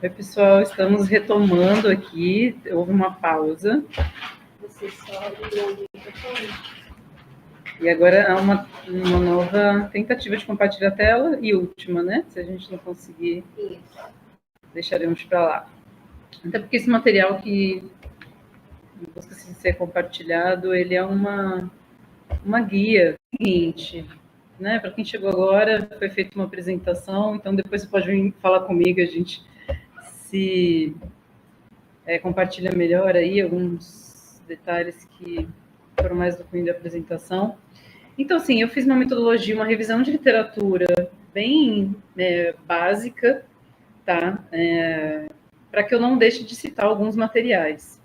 Oi, pessoal, estamos retomando aqui, houve uma pausa. Você só ligou o microfone? E agora há uma nova tentativa de compartilhar a tela e última, né? Se a gente não conseguir, deixaremos para lá. Até porque esse material que busca ser compartilhado, ele é uma guia seguinte, né? Para quem chegou agora, foi feita uma apresentação, então depois você pode vir falar comigo, a gente se compartilha melhor aí alguns detalhes que foram mais do cunho da apresentação. Então, sim, eu fiz uma metodologia, uma revisão de literatura bem básica, tá? Para que eu não deixe de citar alguns materiais.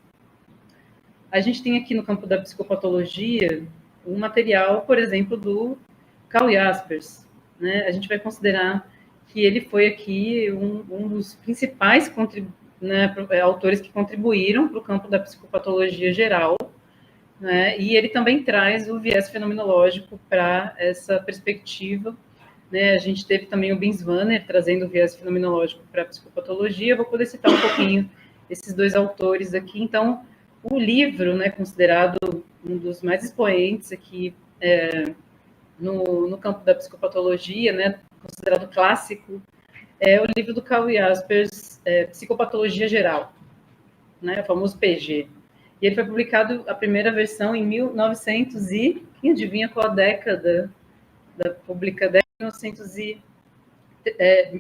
A gente tem aqui no campo da psicopatologia um material, por exemplo, do Karl Jaspers, né? A gente vai considerar que ele foi aqui um dos principais autores que contribuíram para o campo da psicopatologia geral, né? E ele também traz o viés fenomenológico para essa perspectiva, né? A gente teve também o Binswanger trazendo o viés fenomenológico para a psicopatologia. Eu vou poder citar um pouquinho esses dois autores aqui. Então, o livro, né, considerado um dos mais expoentes aqui no campo da psicopatologia, né, considerado clássico, é o livro do Karl Jaspers, Psicopatologia Geral, né, o famoso PG. E ele foi publicado, a primeira versão, em 1900 e... Quem adivinha qual a década da publicação? 1900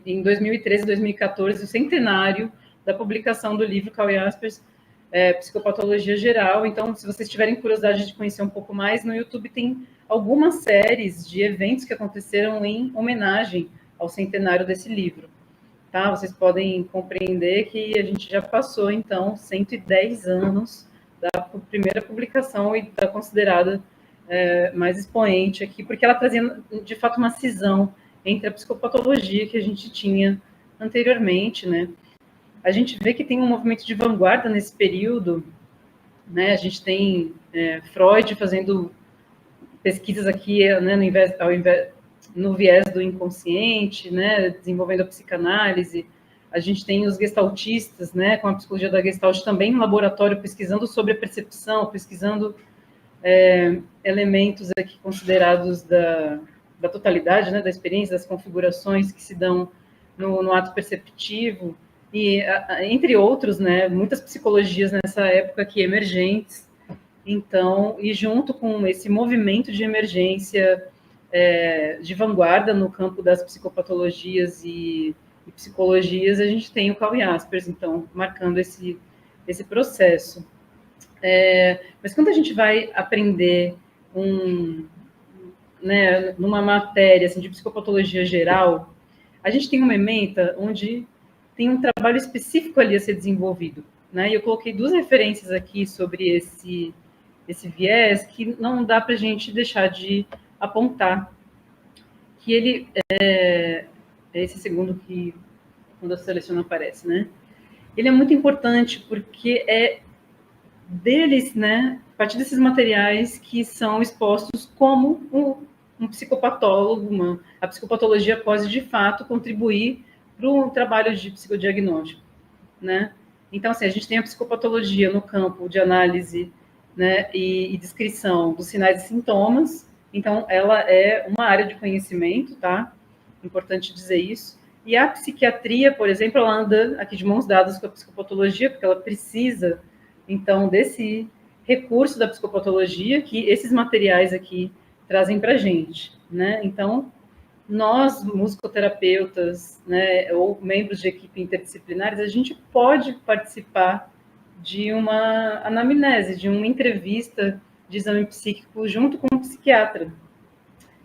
em 2013, 2014, o centenário da publicação do livro Karl Jaspers, Psicopatologia Geral. Então, se vocês tiverem curiosidade de conhecer um pouco mais, no YouTube tem algumas séries de eventos que aconteceram em homenagem ao centenário desse livro. Tá? Vocês podem compreender que a gente já passou, então, 110 anos da primeira publicação e está considerada mais expoente aqui, porque ela trazia, de fato, uma cisão entre a psicopatologia que a gente tinha anteriormente, né? A gente vê que tem um movimento de vanguarda nesse período, né? A gente tem Freud fazendo pesquisas aqui, né, no viés do inconsciente, né, desenvolvendo a psicanálise. A gente tem os gestaltistas, né, com a psicologia da Gestalt também no laboratório pesquisando sobre a percepção, pesquisando elementos aqui considerados da totalidade, né, da experiência, das configurações que se dão no ato perceptivo, e entre outros, né, muitas psicologias nessa época aqui emergentes. Então, e junto com esse movimento de emergência de vanguarda no campo das psicopatologias e psicologias, a gente tem o Karl Jaspers, então, marcando esse processo. Mas quando a gente vai aprender numa matéria assim, de psicopatologia geral, a gente tem uma ementa onde tem um trabalho específico ali a ser desenvolvido, né? E eu coloquei duas referências aqui sobre esse viés que não dá para a gente deixar de apontar, que ele é esse segundo que quando eu seleciono aparece, né? Ele é muito importante porque é deles, né, a partir desses materiais que são expostos como um psicopatólogo, a psicopatologia pode, de fato, contribuir para o trabalho de psicodiagnóstico, né? Então, assim, a gente tem a psicopatologia no campo de análise, né, e descrição dos sinais e sintomas. Então, ela é uma área de conhecimento, tá? Importante dizer isso. E a psiquiatria, por exemplo, ela anda aqui de mãos dadas com a psicopatologia, porque ela precisa, então, desse recurso da psicopatologia que esses materiais aqui trazem para a gente, né? Então, nós, musicoterapeutas, né, ou membros de equipe interdisciplinares, a gente pode participar de uma anamnese, de uma entrevista de exame psíquico junto com um psiquiatra.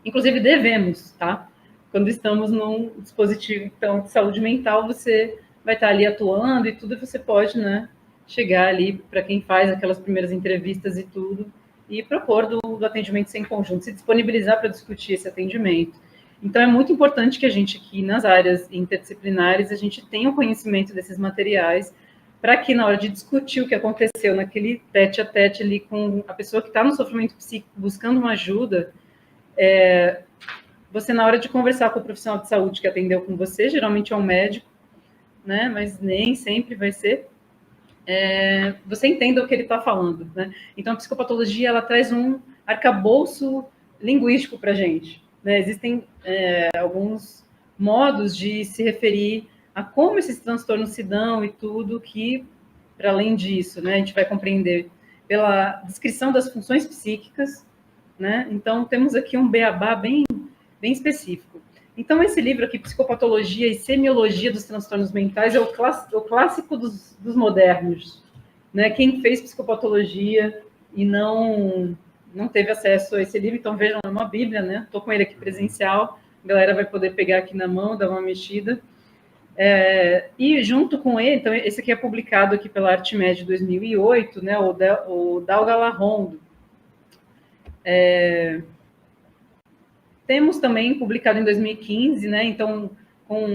Inclusive, devemos, tá? Quando estamos num dispositivo então, de saúde mental, você vai estar ali atuando e tudo, e você pode, né, chegar ali para quem faz aquelas primeiras entrevistas e tudo, e propor do atendimento sem conjunto, se disponibilizar para discutir esse atendimento. Então, é muito importante que a gente aqui, nas áreas interdisciplinares, a gente tenha o conhecimento desses materiais, para que, na hora de discutir o que aconteceu naquele tete-a-tete ali com a pessoa que está no sofrimento psíquico, buscando uma ajuda, você, na hora de conversar com o profissional de saúde que atendeu com você, geralmente é um médico, né? Mas nem sempre vai ser. Você entenda o que ele está falando, né? Então, a psicopatologia, ela traz um arcabouço linguístico para a gente, né? Existem alguns modos de se referir a como esses transtornos se dão e tudo, que, para além disso, né, a gente vai compreender pela descrição das funções psíquicas, né? Então, temos aqui um beabá bem específico. Então, esse livro aqui, Psicopatologia e Semiologia dos Transtornos Mentais, é o clássico dos modernos, né? Quem fez psicopatologia e não teve acesso a esse livro, então vejam, é uma bíblia, né? Estou com ele aqui presencial, a galera vai poder pegar aqui na mão, dar uma mexida. E junto com ele, então, esse aqui é publicado aqui pela Artmed 2008, né? O Dalgalarondo. Temos também publicado em 2015, né? Então, com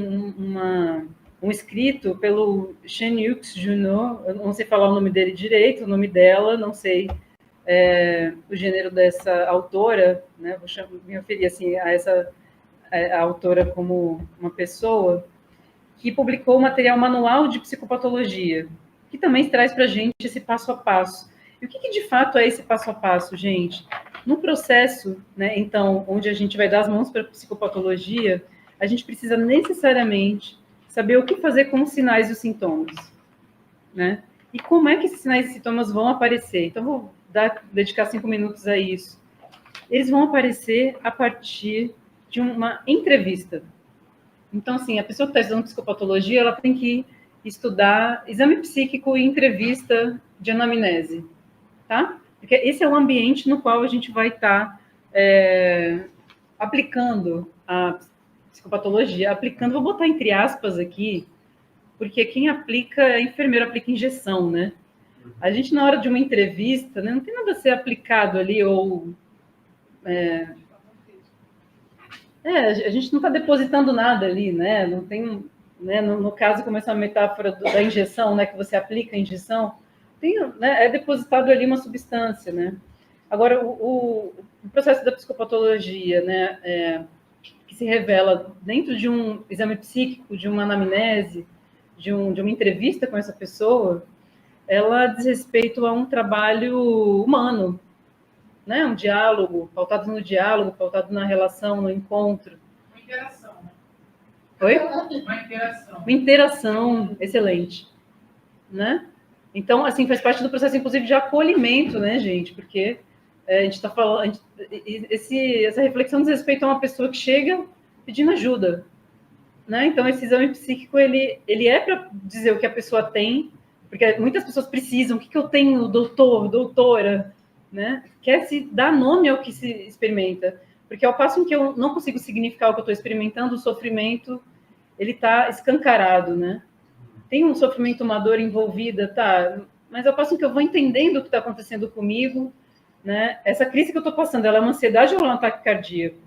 um escrito pelo Chen-Yux Junot, eu não sei falar o nome dele direito, o nome dela, não sei o gênero dessa autora, né? Vou me referir assim, a essa a autora como uma pessoa, que publicou o material Manual de Psicopatologia, que também traz para a gente esse passo a passo. E o que de fato é esse passo a passo, gente? No processo, né, então, onde a gente vai dar as mãos para a psicopatologia, a gente precisa necessariamente saber o que fazer com os sinais e os sintomas, né? E como é que esses sinais e sintomas vão aparecer? Então, vou dedicar 5 minutos a isso. Eles vão aparecer a partir de uma entrevista. Então, assim, a pessoa que está estudando psicopatologia, ela tem que estudar exame psíquico e entrevista de anamnese, tá? Porque esse é o ambiente no qual a gente vai estar aplicando a psicopatologia. Aplicando, vou botar entre aspas aqui, porque quem aplica, enfermeiro aplica injeção, né? A gente, na hora de uma entrevista, né, não tem nada a ser aplicado ali, ou... a gente não está depositando nada ali, né? Não tem... Né, no caso, como essa metáfora da injeção, né, que você aplica a injeção, né, é depositado ali uma substância, né? Agora, o processo da psicopatologia, né, que se revela dentro de um exame psíquico, de uma anamnese, de uma entrevista com essa pessoa, ela diz respeito a um trabalho humano, né? Um diálogo, pautado no diálogo, pautado na relação, no encontro. Uma interação, né? Oi? Uma interação. Uma interação, excelente, né? Então, assim, faz parte do processo, inclusive, de acolhimento, né, gente? Porque a gente está falando... essa reflexão diz respeito a uma pessoa que chega pedindo ajuda, né? Então, esse exame psíquico, ele é para dizer o que a pessoa tem, porque muitas pessoas precisam, o que eu tenho, doutor, doutora, né? Quer se dar nome ao que se experimenta. Porque ao passo em que eu não consigo significar o que eu estou experimentando, o sofrimento, ele está escancarado, né? Tem um sofrimento, uma dor envolvida, tá? Mas ao passo em que eu vou entendendo o que está acontecendo comigo, né? Essa crise que eu estou passando, ela é uma ansiedade ou é um ataque cardíaco?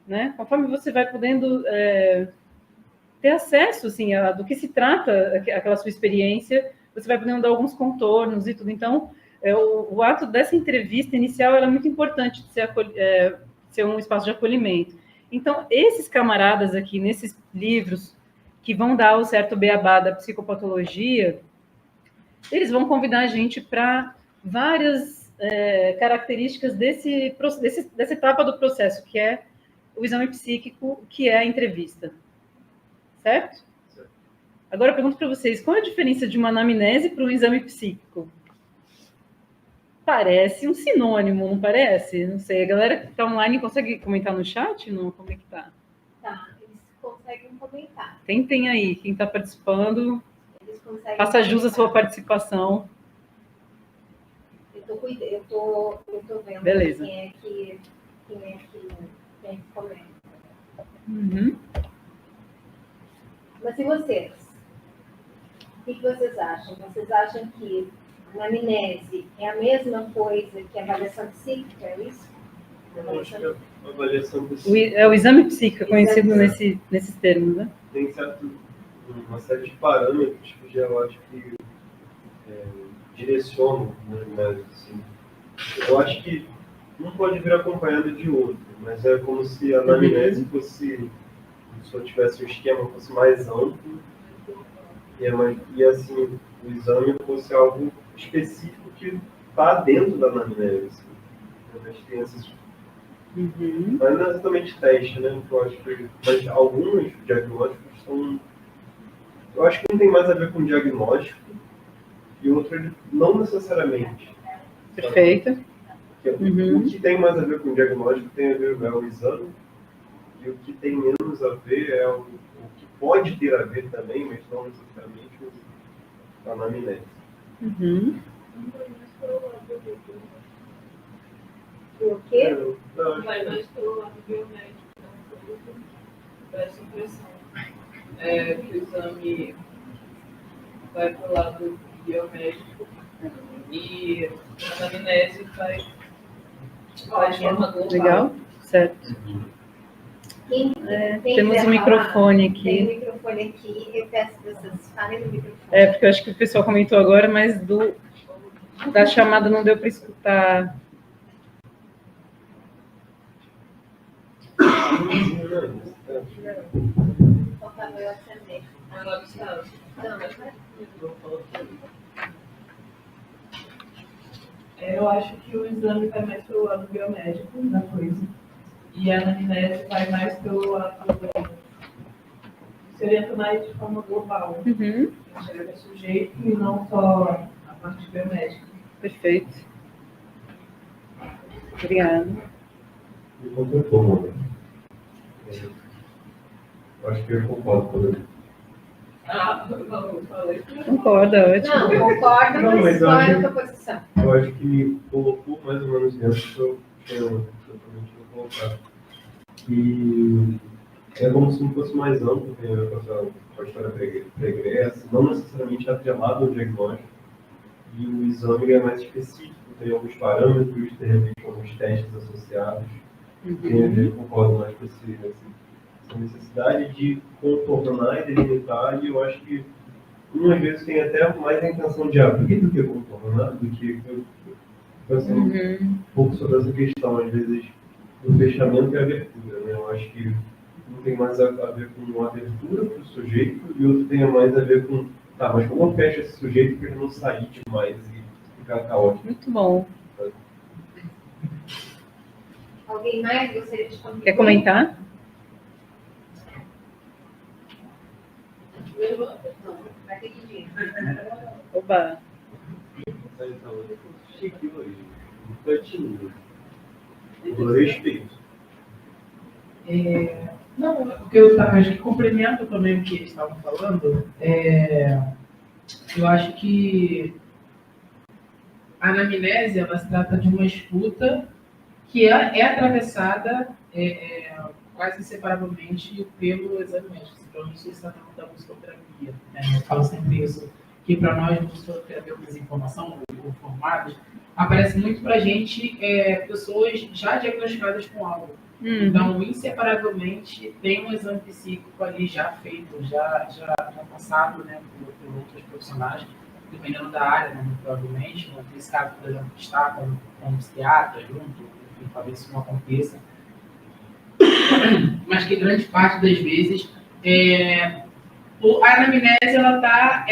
Né? Conforme você vai podendo ter acesso, assim, do que se trata aquela sua experiência, você vai podendo dar alguns contornos e tudo. Então, o ato dessa entrevista inicial ela é muito importante de ser um espaço de acolhimento. Então, esses camaradas aqui, nesses livros, que vão dar o certo beabá da psicopatologia, eles vão convidar a gente para várias características dessa etapa do processo, que é o exame psíquico, que é a entrevista. Certo? Agora eu pergunto para vocês, qual é a diferença de uma anamnese para um exame psíquico? Parece um sinônimo, não parece? Não sei, a galera que está online consegue comentar no chat? Não? Como é que tá? Tá, eles conseguem comentar. Tentem aí, quem está participando, Faça jus à sua participação. Eu tô vendo. Beleza. Quem é que comenta. Uhum. Mas e vocês? O que vocês acham? Vocês acham que a anamnese é a mesma coisa que a avaliação psíquica, é isso? Eu acho que a avaliação psíquica... É o exame psíquico, conhecido nesses termos, né? Tem uma série de parâmetros que eu acho que direcionam, né? Mas, assim, eu acho que um pode vir acompanhado de outro, mas é como se a anamnese fosse, se eu tivesse um esquema fosse mais amplo E assim, o exame fosse algo específico que está dentro da anamnese. Assim. Mas tem essas. Uhum. Mas não é exatamente teste, né? Eu acho que, mas alguns diagnósticos são. Eu acho que um tem mais a ver com diagnóstico e outro não necessariamente. Perfeito. O que tem mais a ver com diagnóstico tem a ver com o exame, e o que tem menos a ver é o que pode ter a ver também, mas não necessariamente a anamnese. Uhum. O quê? Vai mais pelo lado biomédico, essa impressão. Que o exame vai para o lado biomédico e a anamnese vai de forma global. Legal? Certo. Quem Temos quiser um microfone falar, tem um aqui. microfone aqui, eu peço que vocês falem no microfone. Porque eu acho que o pessoal comentou agora, mas da chamada não deu para escutar. Faltava eu acender. Agora está. Não, mas Eu acho que o exame vai mais pelo lado biomédico da coisa. E a anamnese vai mais pelo lado. Se orienta mais de forma global. Uhum. Enxerga o sujeito e não só a parte biomédica. Perfeito. Obrigada. Me completou, mano. Eu acho que eu concordo com ele. Não, falei. Concorda, ótimo. não, concordo, Não, mas mas eu qual é a acho- tua posição? Eu acho que me colocou mais ou menos dentro do que eu totalmente vou colocar. E é como se não fosse mais amplo, tem a ver com a história pregressa, não necessariamente atrelado ao diagnóstico. E o exame é mais específico, tem alguns parâmetros, de repente alguns testes associados. Tem a ver, concordo mais com essa necessidade de contornar e delimitar, e eu acho que umas vezes tem até mais a intenção de abrir do que contornar, do que eu pensando um pouco sobre essa questão, às vezes, do fechamento e abertura. Né? Eu acho que um tem mais a ver com uma abertura para o sujeito e outro tem mais a ver com, tá, mas como eu fecho esse sujeito para ele não sair demais e ficar caótico? Muito bom. Alguém mais gostaria de comentar? Quer comentar? Não, vai ter que ir. Oba. Chique hoje. Um cantinho. Com respeito. Não, porque eu acho que complemento também o que eles estavam falando. Eu acho que a anamnese ela se trata de uma escuta que é atravessada quase inseparavelmente pelo exame médico. Então, isso se trata da musicoterapia. Né? Eu falo sempre isso, que para nós, musicoterapeutas de informação ou formados, aparece muito para a gente pessoas já diagnosticadas com algo. Então, inseparavelmente, tem um exame psíquico ali já feito, já passado, né, por outros profissionais, dependendo da área, né, provavelmente. Nesse caso, por exemplo, está com um psiquiatra junto, para ver se não aconteça. Mas que grande parte das vezes a anamnese está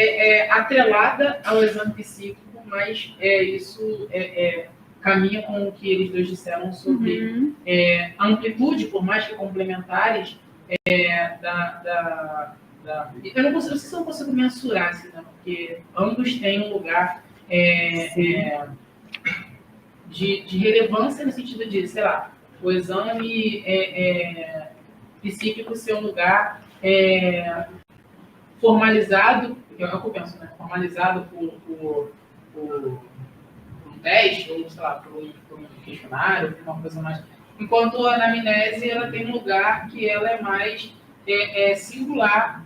atrelada ao exame psíquico, mas isso caminha com o que eles dois disseram sobre a amplitude, por mais que complementares, eu não sei se eu consigo mensurar, assim, né? Porque ambos têm um lugar de relevância no sentido de, sei lá, o exame psíquico ser um lugar formalizado, que é o que eu penso, né? Formalizado por um teste, ou sei lá, por um questionário, por uma coisa mais. Enquanto a anamnese ela tem um lugar que ela é mais singular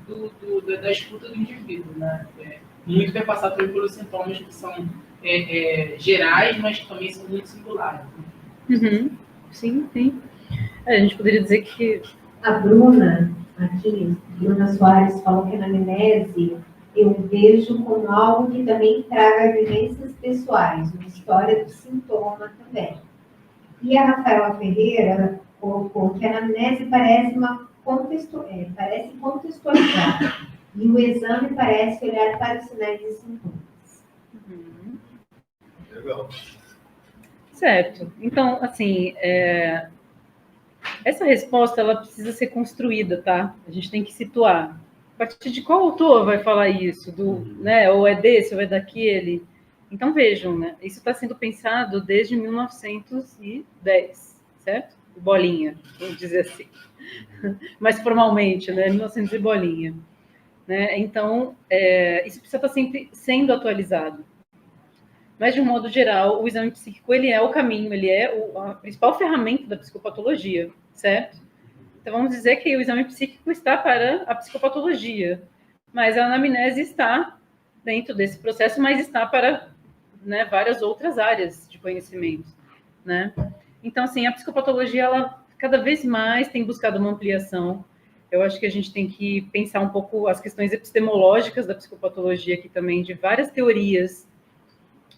da escuta do indivíduo, né? Muito vai passar pelos sintomas que são gerais, mas que também são muito singulares. Sim, sim. A gente poderia dizer que A Bruna, aqui, Bruna Soares, falou que a anamnese eu vejo como algo que também traga vivências pessoais, uma história do sintoma também. E a Rafaela Ferreira colocou que a anamnese parece parece contextualizar, E o exame parece olhar para os sinais e sintomas. Legal. Certo. Então, assim, essa resposta ela precisa ser construída, tá? A gente tem que situar. A partir de qual autor vai falar isso? Né? Ou é desse, ou é daquele? Então, vejam, né? Isso está sendo pensado desde 1910, certo? Bolinha, vamos dizer assim. Mais formalmente, né? 1900 e bolinha. Né? Então, isso precisa estar sempre sendo atualizado. Mas, de um modo geral, o exame psíquico ele é o caminho, ele é a principal ferramenta da psicopatologia, certo? Então, vamos dizer que o exame psíquico está para a psicopatologia, mas a anamnese está dentro desse processo, mas está para, né, várias outras áreas de conhecimento, né? Então, assim, a psicopatologia, ela cada vez mais tem buscado uma ampliação. Eu acho que a gente tem que pensar um pouco as questões epistemológicas da psicopatologia aqui também, de várias teorias.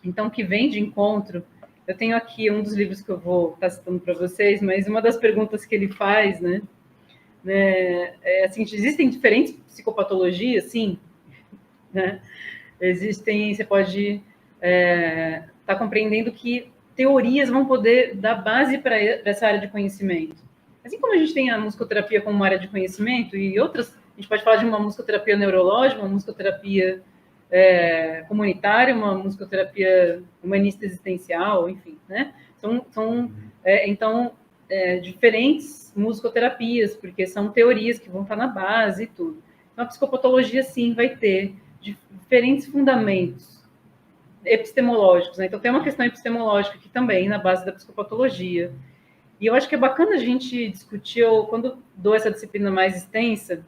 Então, que vem de encontro, eu tenho aqui um dos livros que eu vou estar citando para vocês, mas uma das perguntas que ele faz, né, é assim, existem diferentes psicopatologias, sim, né? Existem, você pode estar compreendendo que teorias vão poder dar base para essa área de conhecimento. Assim como a gente tem a musicoterapia como uma área de conhecimento e outras, a gente pode falar de uma musicoterapia neurológica, uma musicoterapia comunitária, uma musicoterapia humanista existencial, enfim, né? Então, diferentes musicoterapias, porque são teorias que vão estar na base e tudo. Então, a psicopatologia, sim, vai ter diferentes fundamentos epistemológicos, né? Então, tem uma questão epistemológica aqui também, na base da psicopatologia. E eu acho que é bacana a gente discutir, quando dou essa disciplina mais extensa,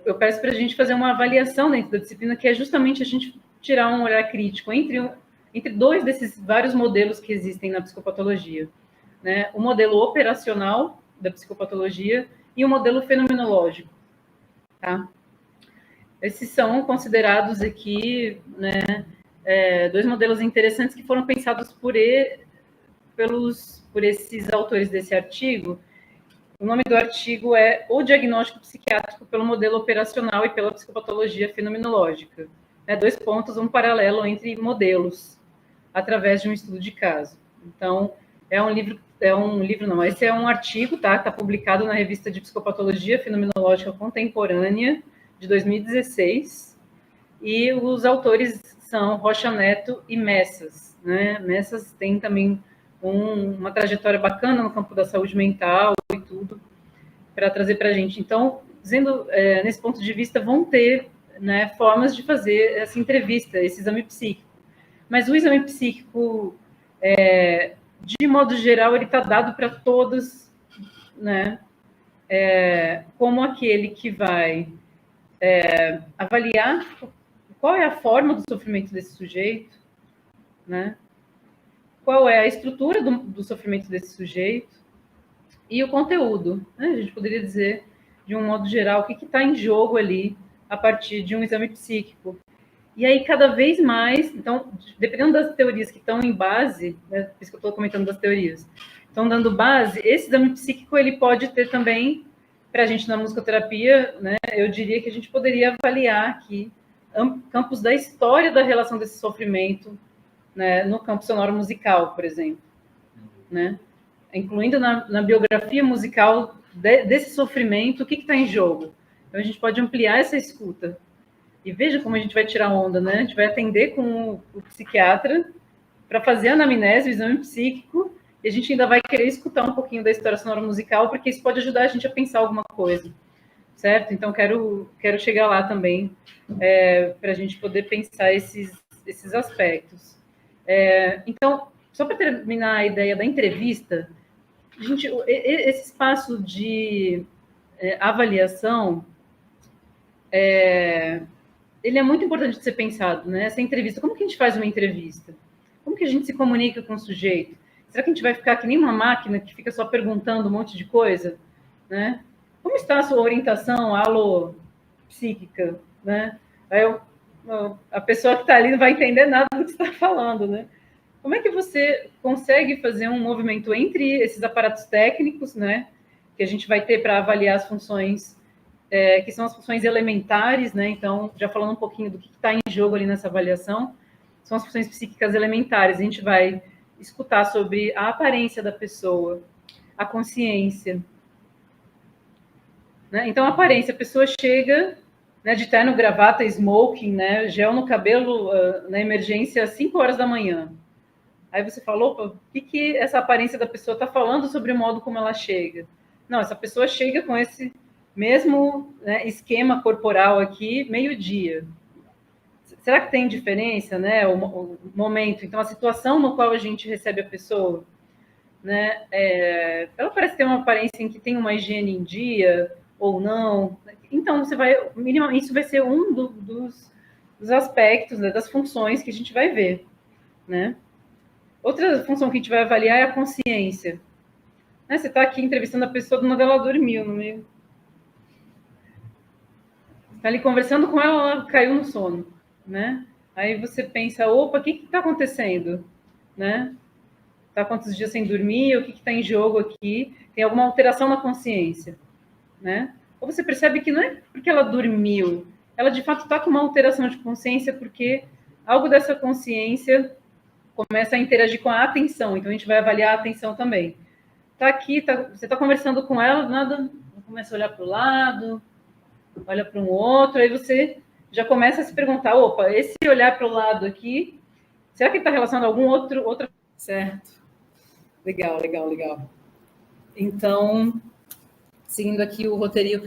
eu peço para a gente fazer uma avaliação dentro da disciplina, que é justamente a gente tirar um olhar crítico entre dois desses vários modelos que existem na psicopatologia, né? O modelo operacional da psicopatologia e o modelo fenomenológico, tá? Esses são considerados aqui, né, dois modelos interessantes que foram pensados por esses autores desse artigo. O nome do artigo é O Diagnóstico Psiquiátrico pelo Modelo Operacional e pela Psicopatologia Fenomenológica. Dois pontos, um paralelo entre modelos, através de um estudo de caso. Então, esse é um artigo, tá? Está publicado na Revista de Psicopatologia Fenomenológica Contemporânea, de 2016, e os autores são Rocha Neto e Messas, né? Messas tem também uma trajetória bacana no campo da saúde mental e tudo, para trazer para a gente. Então, nesse ponto de vista, vão ter, né, formas de fazer essa entrevista, esse exame psíquico. Mas o exame psíquico, de modo geral, ele está dado para todos, né, como aquele que vai avaliar qual é a forma do sofrimento desse sujeito, né? Qual é a estrutura do sofrimento desse sujeito e o conteúdo, né? A gente poderia dizer, de um modo geral, o que está em jogo ali a partir de um exame psíquico. E aí, cada vez mais, então, dependendo das teorias que estão em base, né, por isso que eu estou comentando das teorias, estão dando base, esse exame psíquico ele pode ter também, para a gente na musicoterapia, né, eu diria que a gente poderia avaliar aqui campos da história da relação desse sofrimento, né, no campo sonoro musical, por exemplo, né, incluindo na biografia musical desse sofrimento, o que está em jogo. Então, a gente pode ampliar essa escuta. E veja como a gente vai tirar onda, né? A gente vai atender com o psiquiatra para fazer a anamnese, o exame psíquico, e a gente ainda vai querer escutar um pouquinho da história sonora musical, porque isso pode ajudar a gente a pensar alguma coisa, certo? Então, quero chegar lá também, para a gente poder pensar esses aspectos. Então, só para terminar a ideia da entrevista, gente, esse espaço de avaliação, ele é muito importante de ser pensado, né? Essa entrevista, como que a gente faz uma entrevista? Como que a gente se comunica com o sujeito? Será que a gente vai ficar que nem uma máquina que fica só perguntando um monte de coisa, né? Como está a sua orientação psíquica, né? Aí a pessoa que está ali não vai entender nada do que você está falando, né? Como é que você consegue fazer um movimento entre esses aparatos técnicos, né? Que a gente vai ter para avaliar as funções que são as funções elementares, né? Então, já falando um pouquinho do que está em jogo ali nessa avaliação, são as funções psíquicas elementares. A gente vai escutar sobre a aparência da pessoa, a consciência, né? Então, a aparência, a pessoa chega, né, de terno, gravata, smoking, né, gel no cabelo, na emergência, às 5 horas da manhã. Aí você falou, opa, o que essa aparência da pessoa está falando sobre o modo como ela chega? Não, essa pessoa chega com esse mesmo, né, esquema corporal aqui, meio-dia. Será que tem diferença, né, o momento? Então, a situação no qual a gente recebe a pessoa, né, ela parece ter uma aparência em que tem uma higiene em dia ou não. Então, você vai, minimamente, isso vai ser um dos aspectos, né, das funções que a gente vai ver, né? Outra função que a gente vai avaliar é a consciência. Né, você está aqui entrevistando a pessoa, do nada ela dormiu no meio. Está ali conversando com ela, ela caiu no sono, né? Aí você pensa, opa, o que está acontecendo, né? Está quantos dias sem dormir? O que está em jogo aqui? Tem alguma alteração na consciência, né? Ou você percebe que não é porque ela dormiu, ela de fato está com uma alteração de consciência porque algo dessa consciência começa a interagir com a atenção. Então a gente vai avaliar a atenção também. Tá aqui, você está conversando com ela, nada, começa a olhar para o lado, olha para um outro, aí você já começa a se perguntar, opa, esse olhar para o lado aqui, será que está relacionado a algum outro... Certo. Legal. Então, seguindo aqui o roteiro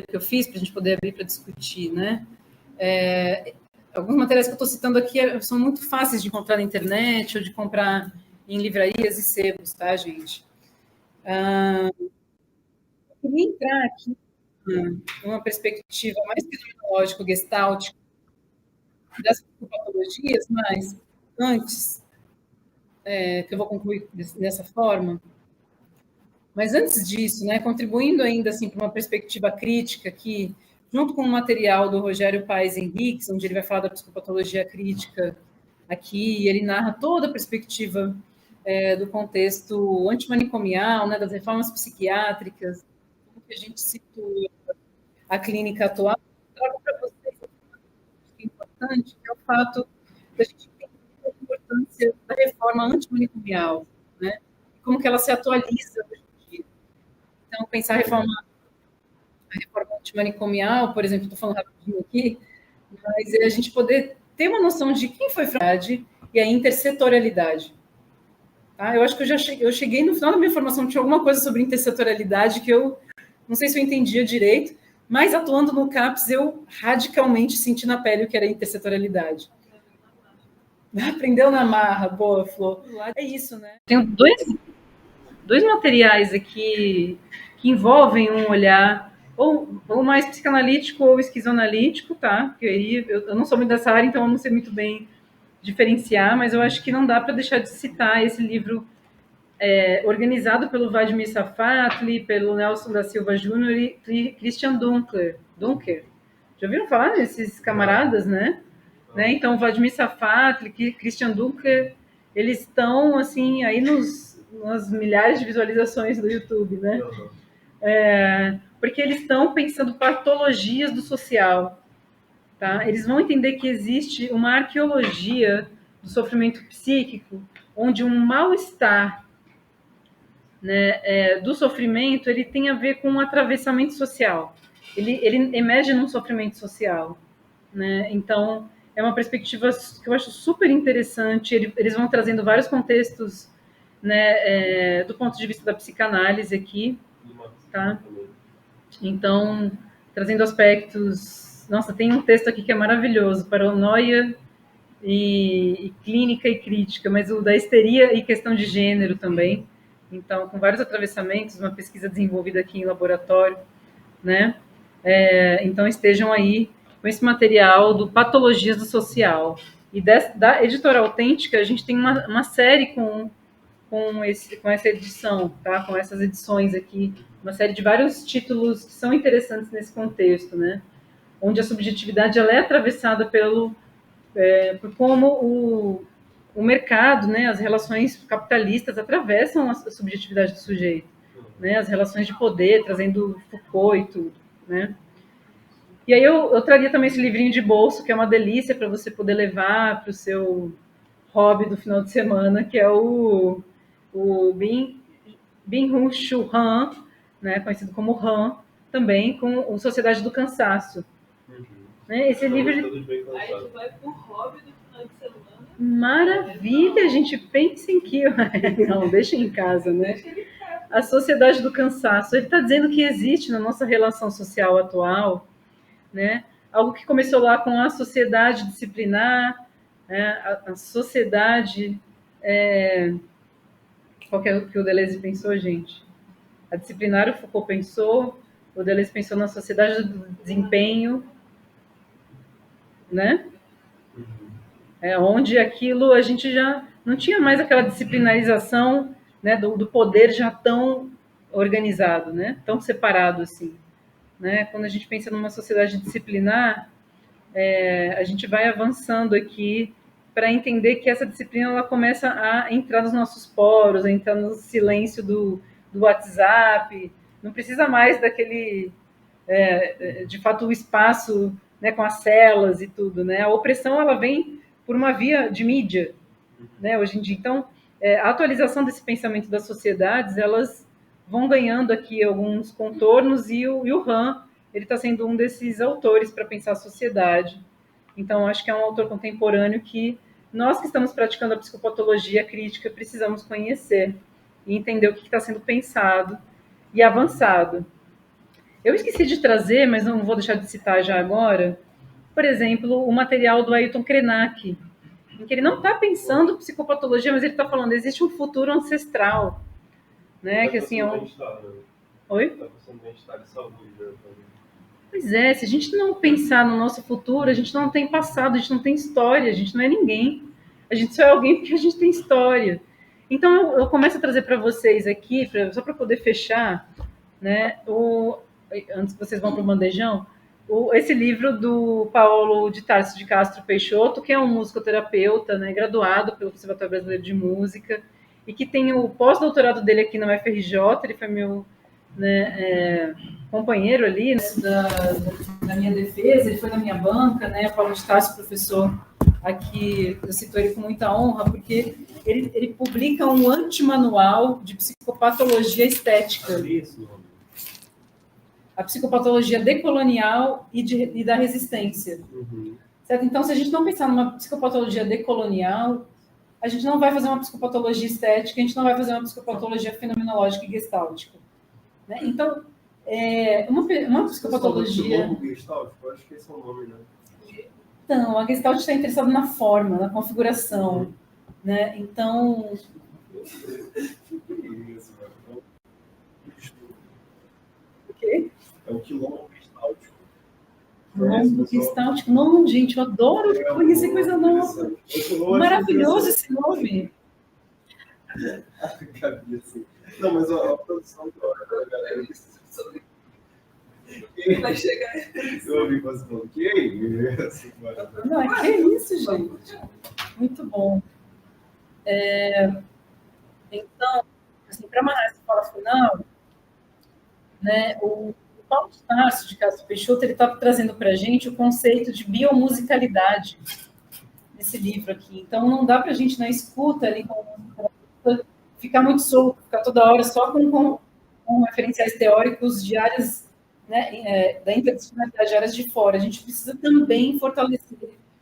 que eu fiz, para a gente poder abrir para discutir, né? Alguns materiais que eu estou citando aqui são muito fáceis de encontrar na internet ou de comprar em livrarias e sebos, tá, gente? Eu queria entrar aqui numa perspectiva mais fenomenológico-gestáltica das psicopatologias, mas antes, que eu vou concluir dessa forma, mas antes disso, né, contribuindo ainda assim para uma perspectiva crítica aqui, junto com o material do Rogério Paes Henriques, onde ele vai falar da psicopatologia crítica aqui, ele narra toda a perspectiva do contexto antimanicomial, né, das reformas psiquiátricas, como que a gente situa a clínica atual. Trago para vocês que é importante, que é o fato da gente entender a importância da reforma antimanicomial, né, como que ela se atualiza hoje em dia. Então, pensar a reforma antimanicomial, por exemplo, estou falando rapidinho aqui, mas é a gente poder ter uma noção de quem foi Freud e a intersetorialidade. Tá? Eu acho que eu cheguei no final da minha formação, tinha alguma coisa sobre intersetorialidade que eu não sei se eu entendia direito, mas atuando no CAPS, eu radicalmente senti na pele o que era intersetorialidade. Aprendeu na marra, boa, Flor. É isso, né? Tenho dois materiais aqui que envolvem um olhar ou mais psicanalítico ou esquizoanalítico, tá? Porque aí eu não sou muito dessa área, então eu não sei muito bem diferenciar, mas eu acho que não dá para deixar de citar esse livro organizado pelo Vladimir Safatli, pelo Nelson da Silva Júnior e Christian Dunker. Já ouviram falar desses camaradas, né? Então, Vladimir Safatli, Christian Dunker, eles estão, assim, aí nas milhares de visualizações do YouTube, né? Porque eles estão pensando patologias do social, tá? Eles vão entender que existe uma arqueologia do sofrimento psíquico, onde um mal-estar, né, do sofrimento, ele tem a ver com um atravessamento social. Ele emerge num sofrimento social, né? Então, é uma perspectiva que eu acho super interessante. Eles vão trazendo vários contextos, né, do ponto de vista da psicanálise aqui, tá? Então, trazendo aspectos... Nossa, tem um texto aqui que é maravilhoso, paranoia e clínica e crítica, mas o da histeria e questão de gênero também. Então, com vários atravessamentos, uma pesquisa desenvolvida aqui em laboratório, né? Então, estejam aí com esse material do Patologias do Social. E da Editora Autêntica, a gente tem uma série com essa edição, tá? Com essas edições aqui, uma série de vários títulos que são interessantes nesse contexto, né? Onde a subjetividade ela é atravessada por como o mercado, né, as relações capitalistas atravessam a subjetividade do sujeito, né, as relações de poder, trazendo Foucault e tudo, né. E aí eu traria também esse livrinho de bolso, que é uma delícia para você poder levar para o seu hobby do final de semana, que é o Byung-Hun Chul Han, né, conhecido como Han, também com o Sociedade do Cansaço. Né? Esse livro... Aí tu vai pro hobby do final de semana. Maravilha, a gente pensa em que... Não, deixa em casa, né? A Sociedade do Cansaço. Ele está dizendo que existe na nossa relação social atual, né, algo que começou lá com a sociedade disciplinar, né, a sociedade... Qual que é o que o Deleuze pensou, gente? A disciplinar, o Foucault pensou, o Deleuze pensou na sociedade do desempenho, né? Onde aquilo a gente já não tinha mais aquela disciplinarização, né, do poder já tão organizado, né, tão separado assim. Né? Quando a gente pensa numa sociedade disciplinar, a gente vai avançando aqui para entender que essa disciplina ela começa a entrar nos nossos poros, a entrar no silêncio do WhatsApp, não precisa mais daquele, de fato, o espaço, né, com as celas e tudo. Né? A opressão ela vem por uma via de mídia, né, hoje em dia. Então, a atualização desse pensamento das sociedades, elas vão ganhando aqui alguns contornos, e o Han, ele está sendo um desses autores para pensar a sociedade. Então, acho que é um autor contemporâneo que nós que estamos praticando a psicopatologia crítica precisamos conhecer e entender o que está sendo pensado e avançado. Eu esqueci de trazer, mas não vou deixar de citar já agora, por exemplo, o material do Ailton Krenak, em que ele não está pensando psicopatologia, mas ele está falando existe um futuro ancestral, né? Que assim é um... Oi? Está passando bem-estar e saúde, né? Pois é, se a gente não pensar no nosso futuro, a gente não tem passado, a gente não tem história, a gente não é ninguém. A gente só é alguém porque a gente tem história. Então eu começo a trazer para vocês aqui, só para poder fechar, né? Antes que vocês vão para o bandejão, esse livro do Paulo de Tarso de Castro Peixoto, que é um musicoterapeuta, né, graduado pelo Conservatório Brasileiro de Música, e que tem o pós-doutorado dele aqui na UFRJ, ele foi meu, né, companheiro ali, né, da minha defesa, ele foi na minha banca, né, o Paulo de Tarso, professor aqui, eu cito ele com muita honra, porque ele publica um antimanual de psicopatologia estética. A psicopatologia decolonial e da resistência. Certo? Então, se a gente não pensar numa psicopatologia decolonial, a gente não vai fazer uma psicopatologia estética, a gente não vai fazer uma psicopatologia fenomenológica e gestáltica. Né? Então, uma psicopatologia... Eu acho que esse é o nome, né? Então, a Gestalt está interessada na forma, na configuração. Né? Então... O quê? É o quilombo gestáltico. Quilombo gestáltico. Não, gente, eu adoro conhecer coisa nova. Maravilhoso esse nome. Não, mas a produção da galera vai chegar. Eu ouvi você falando, que é isso? Não, que é isso, gente. Muito bom. Então, assim, para amarrar essa fala final, né, o Paulo de Tarso de Castro Peixoto, ele está trazendo para a gente o conceito de biomusicalidade nesse livro aqui. Então, não dá para a gente, na escuta ali, ficar muito solto, ficar toda hora só com referenciais teóricos de áreas, né, da interdisciplinaridade de áreas de fora. A gente precisa também fortalecer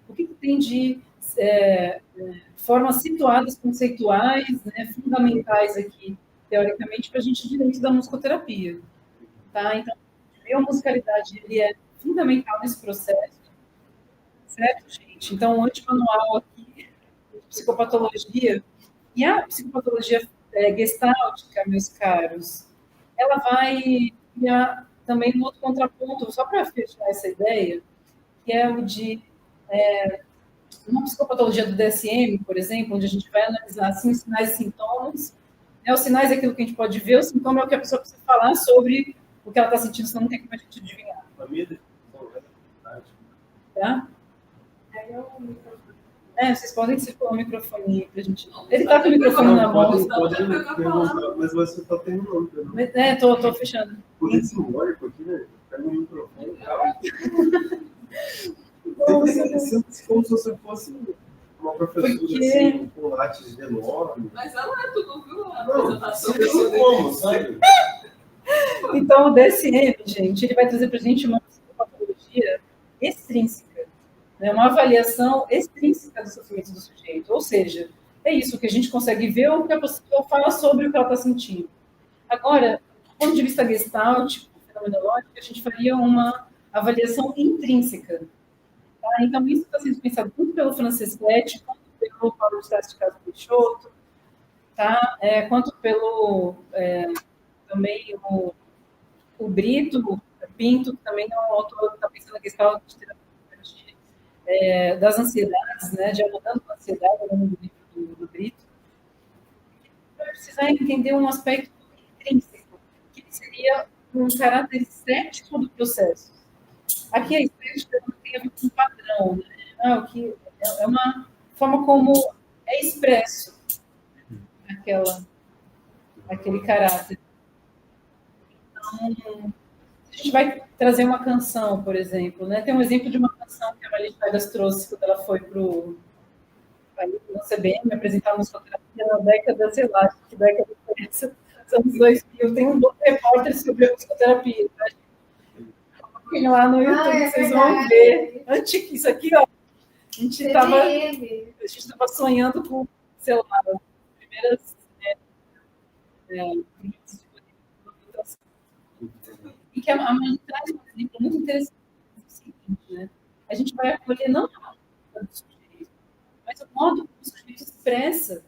o que tem de formas situadas, conceituais, né, fundamentais aqui, teoricamente, para a gente ir dentro da musicoterapia. Tá? Então, a biomusicalidade ele é fundamental nesse processo, certo, gente? Então, o antimanual aqui de psicopatologia, e a psicopatologia gestáltica, meus caros, ela vai criar também um outro contraponto, só para fechar essa ideia, que é o de uma psicopatologia do DSM, por exemplo, onde a gente vai analisar assim, sinais e sintomas. Os sinais é aquilo que a gente pode ver, o sintoma é o que a pessoa precisa falar sobre o que ela está sentindo, senão não tem como a gente adivinhar. A minha definição é verdade. Tá? Vocês podem se pôr o microfone para a gente. Ele está com o microfone na mão. Mas você está terminando. Estou fechando. Por esse simbólico aqui, né? Pega o microfone, cara. Como se você fosse uma professora assim, com látis enormes. Mas ela é tudo, viu? A Não, apresentação. assim como, sabe? Então, o DSM, gente, ele vai trazer para a gente uma psicopatologia extrínseca, né? Uma avaliação extrínseca do sofrimento do sujeito. Ou seja, é isso que a gente consegue ver o que a pessoa fala sobre o que ela está sentindo. Agora, do ponto de vista gestáltico, fenomenológico, a gente faria uma avaliação intrínseca. Tá? Então, isso está sendo pensado tanto pelo Franceschetti, quanto pelo Paulo de Tarso de Castro Peixoto, tá? Quanto pelo também o Brito Pinto, que também é um autor que está pensando na questão de terapia das ansiedades, né? Dialogando com a ansiedade, ao longo do livro do Brito. Vai precisar entender um aspecto intrínseco, que seria um caráter estético do processo. Aqui a estética tem a ver com um padrão, né? O que é uma forma como é expresso aquele caráter. Então, a gente vai trazer uma canção, por exemplo, né? Tem um exemplo de uma canção que a Maria Chagas trouxe quando ela foi para o CBM apresentar musicoterapia na década, sei lá, que década foi essa? Dos anos 2000. Tem um repórter sobre a musicoterapia. Tá? Lá no YouTube, vocês vão ver. Isso aqui, ó, a gente estava sonhando com, sei lá, as primeiras e que a mãe traz um exemplo muito interessante, o seguinte, né? A gente vai acolher não a do sujeito, mas o modo como o sujeito expressa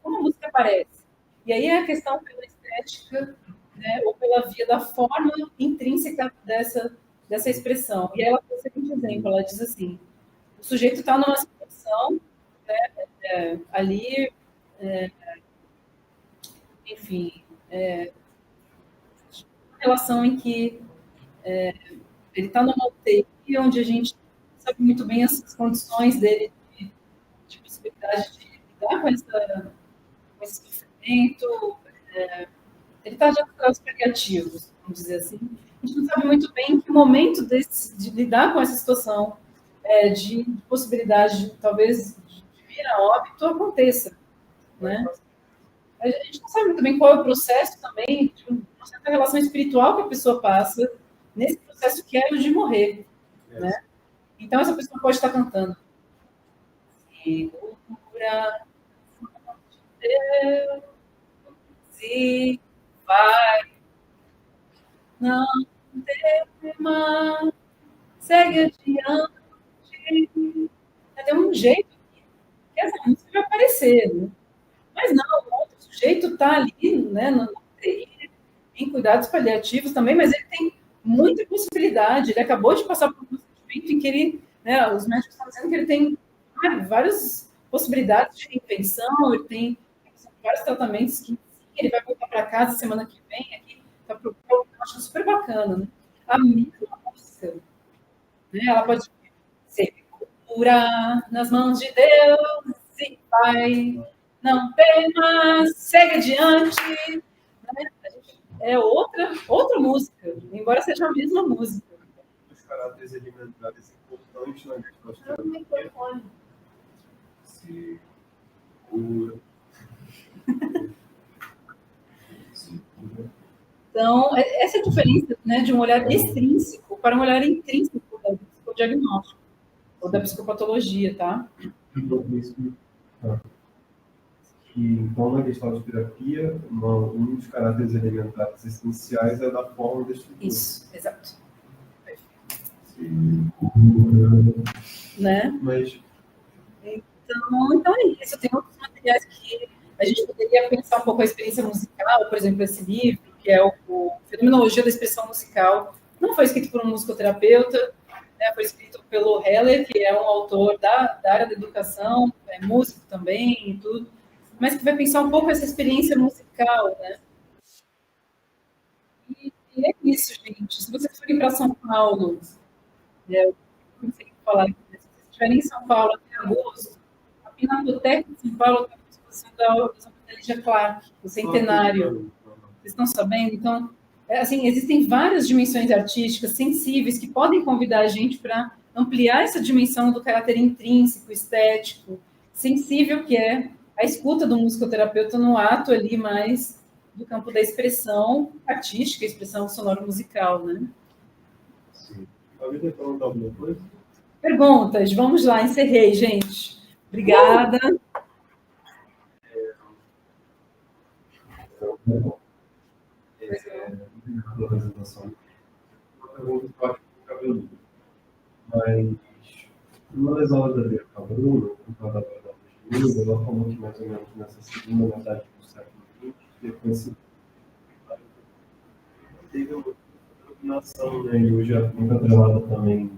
como a música aparece. E aí é a questão pela estética, né, ou pela via da forma intrínseca dessa expressão. E ela tem o seguinte exemplo, ela diz assim, o sujeito está numa situação, né, ali, enfim, uma relação em que ele está numa UTI onde a gente não sabe muito bem as condições dele de possibilidade de lidar com esse sofrimento. Ele está já com os paliativos, vamos dizer assim. A gente não sabe muito bem em que momento de lidar com essa situação de possibilidade, talvez, de vir a óbito aconteça. Né? A gente não sabe muito bem qual é o processo também, de uma certa relação espiritual que a pessoa passa nesse processo que é o de morrer. Né? Então, essa pessoa pode estar cantando. Segura, Deus, se vai, não tema, segue adiante. Tem um jeito que essa música vai aparecer, né? Mas não, o outro sujeito está ali, né, em cuidados paliativos também, mas ele tem muita possibilidade. Ele acabou de passar por um procedimento em que ele, né, os médicos estão dizendo que ele tem várias possibilidades de reinvenção, ele tem vários tratamentos que ele vai voltar para casa semana que vem, aqui, tá pro eu acho super bacana, né? A mesma música, né? Ela pode ser cura nas mãos de Deus e Pai, não temas, segue adiante, né? É outra música, embora seja a mesma música. Os caráteres alimentares importantes na questão No microfone. se cura. Então, essa é a diferença, né, de um olhar extrínseco para um olhar intrínseco do psicodiagnóstico ou da psicopatologia, tá? Então, na questão de terapia, um dos caráteres elementares essenciais é da forma da estrutura. Isso, exato. Né? Mas... Então é isso. Tem outros materiais que a gente poderia pensar um pouco a experiência musical, por exemplo, esse livro, que é o Fenomenologia da Expressão Musical. Não foi escrito por um musicoterapeuta, né? Foi escrito pelo Heller, que é um autor da área da educação, é músico também e tudo, mas que vai pensar um pouco essa experiência musical, né? E é isso, gente. Se vocês forem para São Paulo, eu não sei falar, se vocês estiverem em São Paulo até agosto, a Pinacoteca de São Paulo está com a exposição da Lígia Clark, o centenário. Vocês estão sabendo? Então, assim, existem várias dimensões artísticas sensíveis que podem convidar a gente para ampliar essa dimensão do caráter intrínseco, estético, sensível, que é a escuta do musicoterapeuta no ato ali mais do campo da expressão artística, expressão sonoro-musical, né? Sim. Alguém quer perguntar alguma coisa? Perguntas, vamos lá, encerrei, gente. Obrigada. Pela apresentação. Uma pergunta que eu acho que cabe muito. Mas, numa das aulas da Vera Cabruna, computadora da Luiz, ela falou que mais ou menos nessa segunda metade do século XX, depois teve uma dominação, né? E hoje é muito atrelada também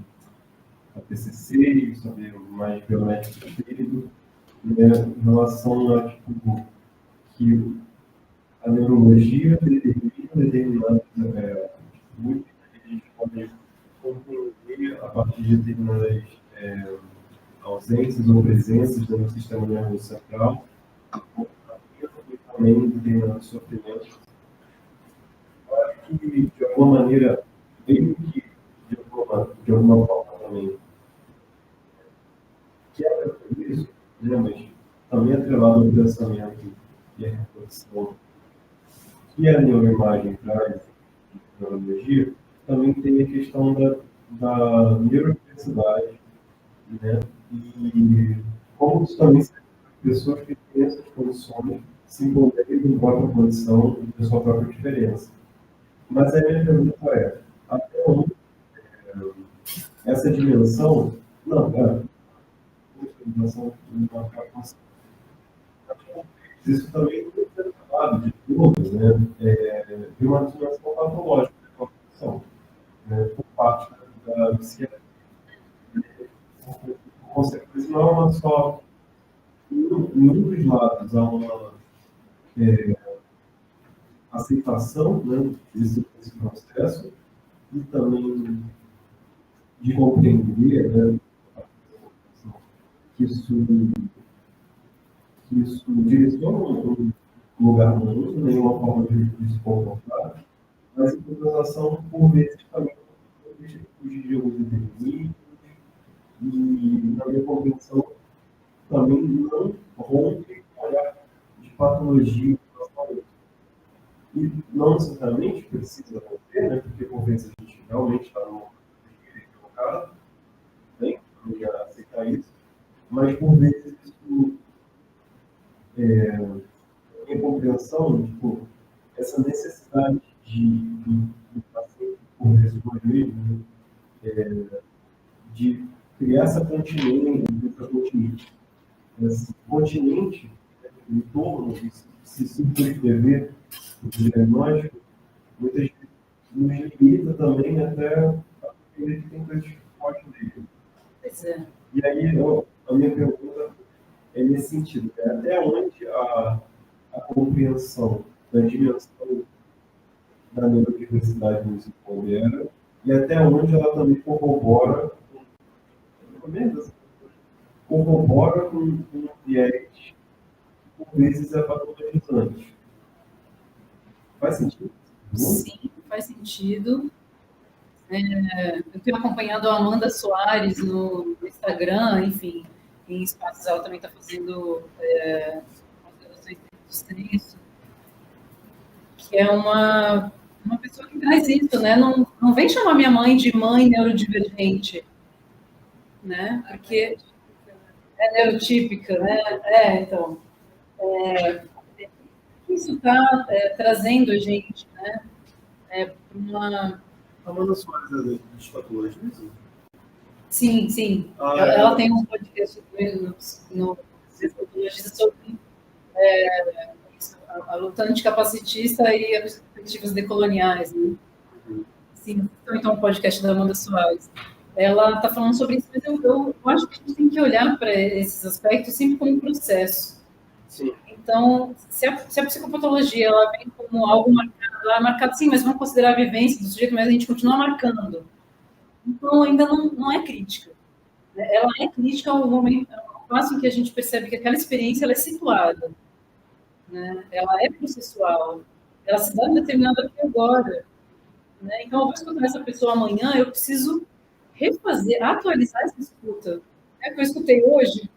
a TCC, e saber mais biométrico espírito, né? Em relação a, tipo, que a neurologia determina determinadas muito que a gente pode compreender a partir de determinadas ausências ou presenças no sistema nervoso central, e também determinados sofrimentos. Eu acho que, de alguma maneira, meio que, de alguma forma também, quebra com isso, né? Mas também atrelado ao pensamento e à reflexão que a neuroimagem traz, de neurologia, também tem a questão da neurodiversidade, né? E como isso também serve para pessoas que têm essas condições se envolverem com a própria condição e com a sua própria diferença. Mas a minha pergunta é, até onde essa dimensão, isso também tem que ser falado de tudo, né? De uma dimensão patológica da condição, né? Por parte da psiquiatria. Por consequência, não é uma só. Em um dos lados, há uma aceitação, né, desse processo e também de compreender, né, que isso direciona um lugar no mundo, nenhuma forma de se comportar, mas em compensação, por vezes, também fugir de alguns determinismos e, na minha compreensão, também não rompe com o olhar de patologia. E não necessariamente precisa acontecer, né? Porque por vezes a gente realmente está numa equivocada, tem que aceitar isso, mas por vezes isso a minha compreensão, tipo, essa necessidade do paciente, por vezes, por mesmo, de criar essa continente, esse continente, né, em torno de se subscrever o diagnóstico, muitas vezes nos limita também até a entender que tem coisas que fogem dele. Pois é. E aí, a minha pergunta é nesse sentido, é até onde a compreensão da dimensão da neurodiversidade nos empodera e até onde ela também corrobora com um viés que, por vezes, é patologizante. Faz sentido? Sim, faz sentido. Eu tenho acompanhado a Amanda Soares no Instagram, enfim, em espaços ela também está fazendo considerações do senso, que é uma pessoa que traz isso, né? Não vem chamar minha mãe de mãe neurodivergente, né? Porque é neurotípica, né? Então, isso está trazendo a gente, né? Para uma... Amanda Soares é dos patologistas? Sim. Ela tem um podcast no sobre a luta anticapacitista e as perspectivas decoloniais. Né? Sim, então o podcast da Amanda Soares. Ela está falando sobre isso, mas eu acho que a gente tem que olhar para esses aspectos sempre como um processo. Sim. Então, se a psicopatologia ela vem como algo marcado, sim, mas vamos considerar a vivência do sujeito, mas a gente continua marcando. Então, ainda não é crítica. Ela é crítica ao momento, ao passo em que a gente percebe que aquela experiência ela é situada, né? Ela é processual, ela se dá em determinado aqui agora. né? Então, eu vou escutar essa pessoa amanhã, eu preciso refazer, atualizar essa escuta. É que eu escutei hoje,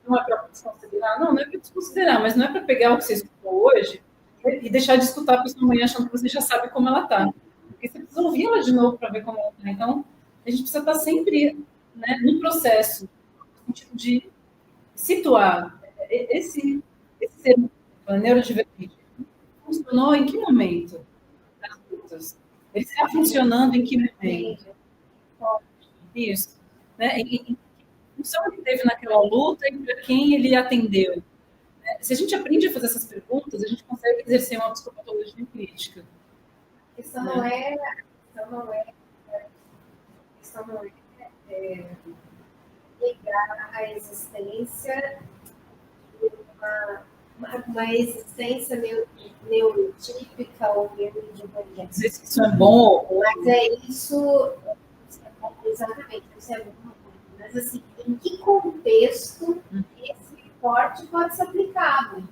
não é para desconsiderar, não é para desconsiderar, mas não é para pegar o que você escutou hoje e deixar de escutar a pessoa amanhã achando que você já sabe como ela está. Porque você precisa ouvir ela de novo para ver como ela está. Então, a gente precisa estar sempre, né, no processo, no sentido de situar esse ser neurodivergente. Funcionou em que momento? Das lutas? Ele está funcionando em que momento? Isso. Né? E que função ele teve naquela luta e para quem ele atendeu? Se a gente aprende a fazer essas perguntas, a gente consegue exercer uma psicopatologia crítica. A questão não é negar a existência de uma existência neurotípica ou neurodivergente. Dizer que isso é bom ou... Mas é isso, exatamente, isso é bom. Mas assim, em que contexto esse recorte pode ser aplicado?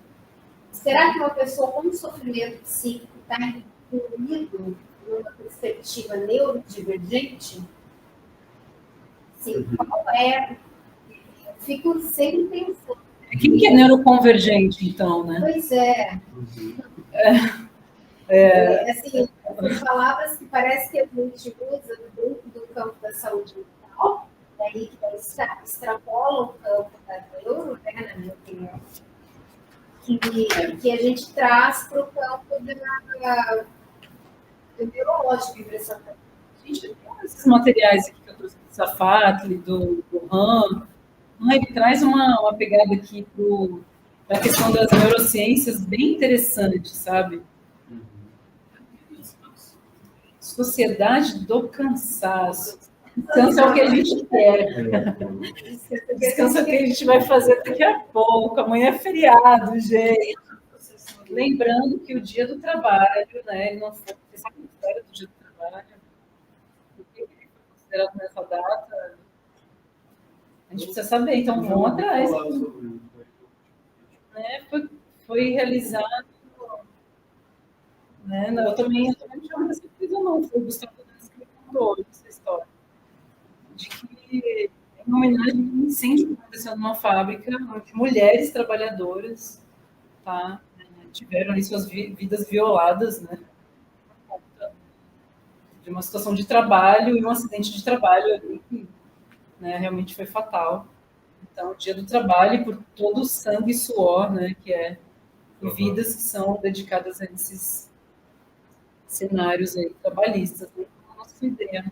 Será que uma pessoa com sofrimento psíquico está incluído numa perspectiva neurodivergente? Sim, qual é? Eu fico sempre pensando. Quem que é neuroconvergente, então, né? Pois é. Assim, são palavras que parece que a gente usa dentro do campo da saúde mental, daí que extrapola o campo da neuro, né, na minha opinião, que a gente traz para o campo do neurológico, impressão. Gente, tem esses materiais aqui que eu trouxe do Safatli, do Han, ele traz uma pegada aqui para a questão das neurociências bem interessante, sabe? Sociedade do cansaço. Descanso é o que a gente quer. Descanso é o que a gente vai fazer daqui a pouco. Amanhã é feriado, gente. Lembrando que o dia do trabalho, né? Ele não foi. Você sabe a história do dia do trabalho? O que ele foi considerado nessa data? A gente precisa saber, então vão atrás. Né? Foi realizado. Né? Eu também não tinha muita certeza, não. Foi o Gustavo Dantas que me contou essa história. De que, em homenagem a um incêndio que aconteceu numa fábrica, onde mulheres trabalhadoras, tá, tiveram ali suas vidas violadas, né, por conta de uma situação de trabalho e um acidente de trabalho ali, que, né, realmente foi fatal. Então, o dia do trabalho, por todo o sangue e suor, né, que é, e vidas que são dedicadas a esses cenários aí trabalhistas, né, a nossa ideia.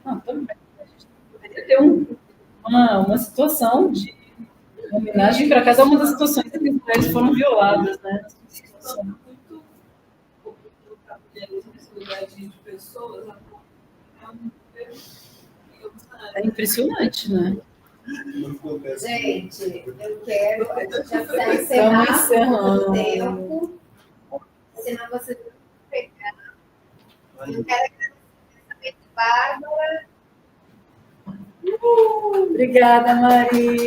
Não, também. A gente poderia ter uma situação de homenagem para cada uma das situações que as mulheres foram violadas, né? Muito responsabilidade de pessoas. É impressionante, né? Gente, eu quero a gente já encerrar o tempo, senão você vai pegar. Eu quero agradecer a Bárbara. Obrigada, Mari.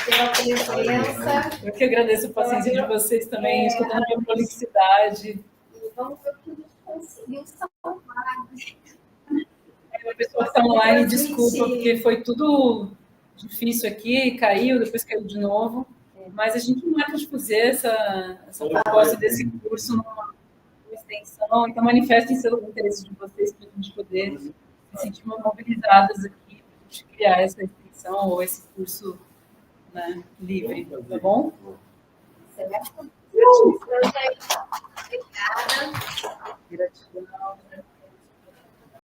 Pela presença. Eu que agradeço a paciência de vocês também, escutando a minha prolixidade. E vamos ver o que a gente conseguiu salvar. A pessoa que está online, desculpa, porque foi tudo difícil aqui, caiu, depois caiu de novo. Mas a gente marca de fazer essa proposta desse curso numa extensão. Então, manifestem seu interesse de vocês para a gente poder se sentir mobilizadas aqui, para a gente criar essa extensão ou esse curso, né, livre. Tá bom? Certo?